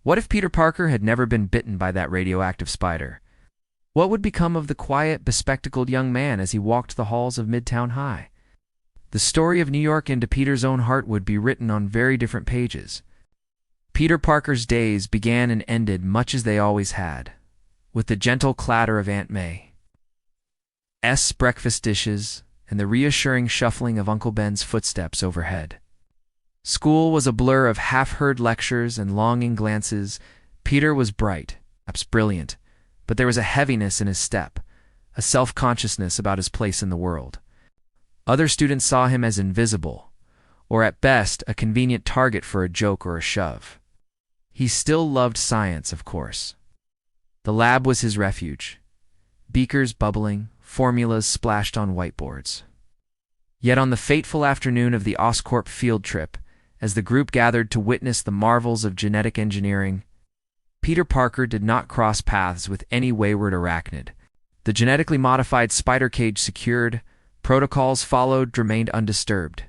What if Peter Parker had never been bitten by that radioactive spider? What would become of the quiet, bespectacled young man as he walked the halls of Midtown High? The story of New York into Peter's own heart would be written on very different pages. Peter Parker's days began and ended much as they always had, with the gentle clatter of Aunt May's breakfast dishes and the reassuring shuffling of Uncle Ben's footsteps overhead. School was a blur of half-heard lectures and longing glances. Peter was bright, perhaps brilliant, but there was a heaviness in his step, a self-consciousness about his place in the world. Other students saw him as invisible, or at best a convenient target for a joke or a shove. He still loved science, of course. The lab was his refuge. Beakers bubbling, formulas splashed on whiteboards. Yet on the fateful afternoon of the Oscorp field trip, as the group gathered to witness the marvels of genetic engineering, Peter Parker did not cross paths with any wayward arachnid. The genetically modified spider cage secured, protocols followed, remained undisturbed.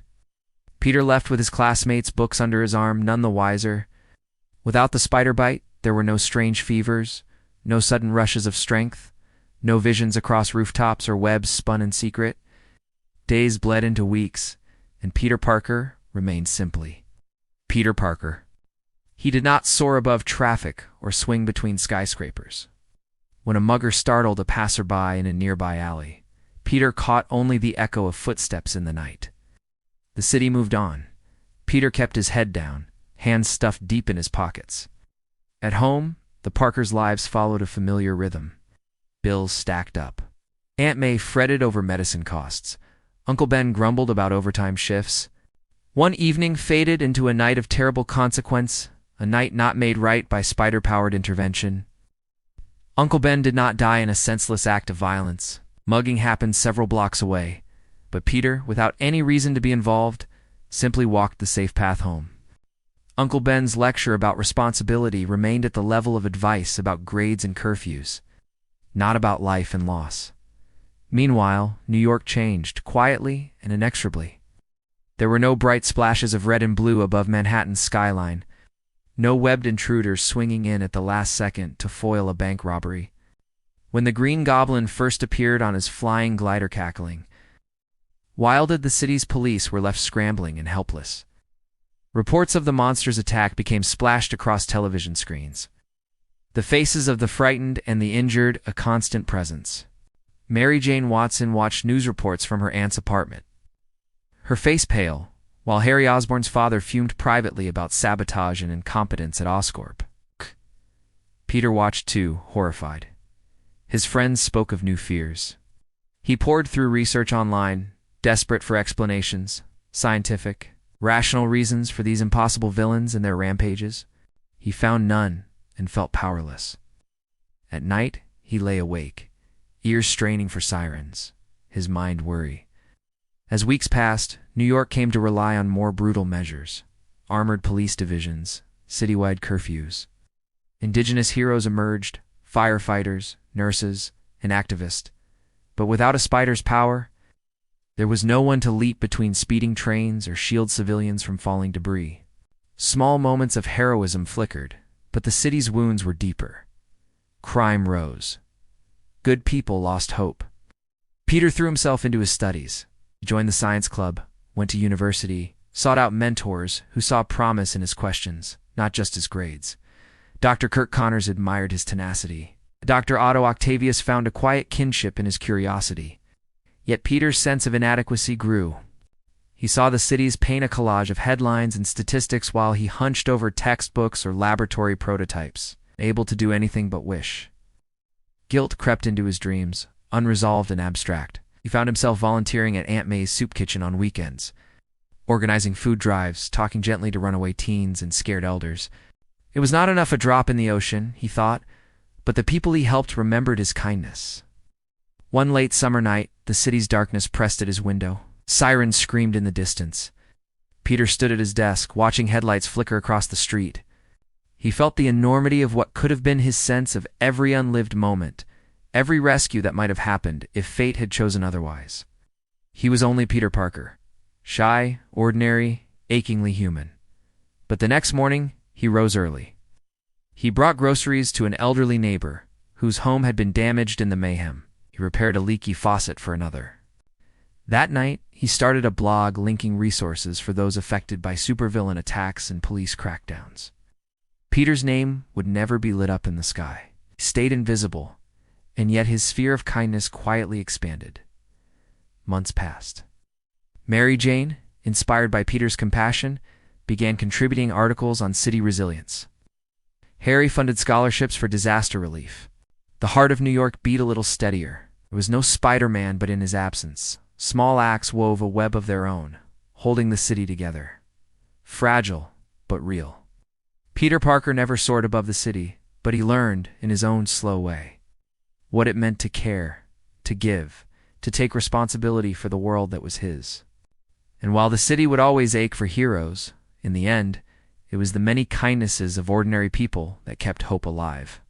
Peter left with his classmates, books under his arm, none the wiser. Without the spider bite, there were no strange fevers, no sudden rushes of strength, no visions across rooftops or webs spun in secret. Days bled into weeks, and Peter Parker remained simply Peter Parker. He did not soar above traffic or swing between skyscrapers. When a mugger startled a passerby in a nearby alley, Peter caught only the echo of footsteps in the night. The city moved on. Peter kept his head down, hands stuffed deep in his pockets. At home, the Parkers' lives followed a familiar rhythm. Bills stacked up. Aunt May fretted over medicine costs. Uncle Ben grumbled about overtime shifts. One evening faded into a night of terrible consequence, a night not made right by spider-powered intervention. Uncle Ben did not die in a senseless act of violence. Mugging happened several blocks away, but Peter, without any reason to be involved, simply walked the safe path home. Uncle Ben's lecture about responsibility remained at the level of advice about grades and curfews, not about life and loss. Meanwhile, New York changed, quietly and inexorably. There were no bright splashes of red and blue above Manhattan's skyline, no webbed intruders swinging in at the last second to foil a bank robbery. When the Green Goblin first appeared on his flying glider cackling, wilded, the city's police were left scrambling and helpless. Reports of the monster's attack became splashed across television screens. The faces of the frightened and the injured a constant presence. Mary Jane Watson watched news reports from her aunt's apartment, her face pale, while Harry Osborn's father fumed privately about sabotage and incompetence at Oscorp. Peter watched too, horrified. His friends spoke of new fears. He pored through research online, desperate for explanations, scientific, rational reasons for these impossible villains and their rampages. He found none and felt powerless. At night, he lay awake, ears straining for sirens, his mind worry. As weeks passed, New York came to rely on more brutal measures: armored police divisions, citywide curfews. Indigenous heroes emerged: firefighters, nurses, and activists. But without a spider's power, there was no one to leap between speeding trains or shield civilians from falling debris. Small moments of heroism flickered, but the city's wounds were deeper. Crime rose. Good people lost hope. Peter threw himself into his studies. He joined the science club, went to university, sought out mentors who saw promise in his questions, not just his grades. Dr. Kirk Connors admired his tenacity. Dr. Otto Octavius found a quiet kinship in his curiosity. Yet Peter's sense of inadequacy grew. He saw the cities paint a collage of headlines and statistics while he hunched over textbooks or laboratory prototypes, able to do anything but wish. Guilt crept into his dreams, unresolved and abstract. He found himself volunteering at Aunt May's soup kitchen on weekends, organizing food drives, talking gently to runaway teens and scared elders. It was not enough a drop in the ocean, he thought, but the people he helped remembered his kindness. One late summer night, the city's darkness pressed at his window. Sirens screamed in the distance. Peter stood at his desk, watching headlights flicker across the street. He felt the enormity of what could have been his sense of every unlived moment, every rescue that might have happened if fate had chosen otherwise. He was only Peter Parker, shy, ordinary, achingly human. But the next morning, he rose early. He brought groceries to an elderly neighbor whose home had been damaged in the mayhem. He repaired a leaky faucet for another. That night, he started a blog linking resources for those affected by supervillain attacks and police crackdowns. Peter's name would never be lit up in the sky. He stayed invisible, and yet his sphere of kindness quietly expanded. Months passed. Mary Jane, inspired by Peter's compassion, began contributing articles on city resilience. Harry funded scholarships for disaster relief. The heart of New York beat a little steadier. There was no Spider-Man, but in his absence, small acts wove a web of their own, holding the city together. Fragile, but real. Peter Parker never soared above the city, but he learned, in his own slow way, what it meant to care, to give, to take responsibility for the world that was his. And while the city would always ache for heroes, in the end, it was the many kindnesses of ordinary people that kept hope alive.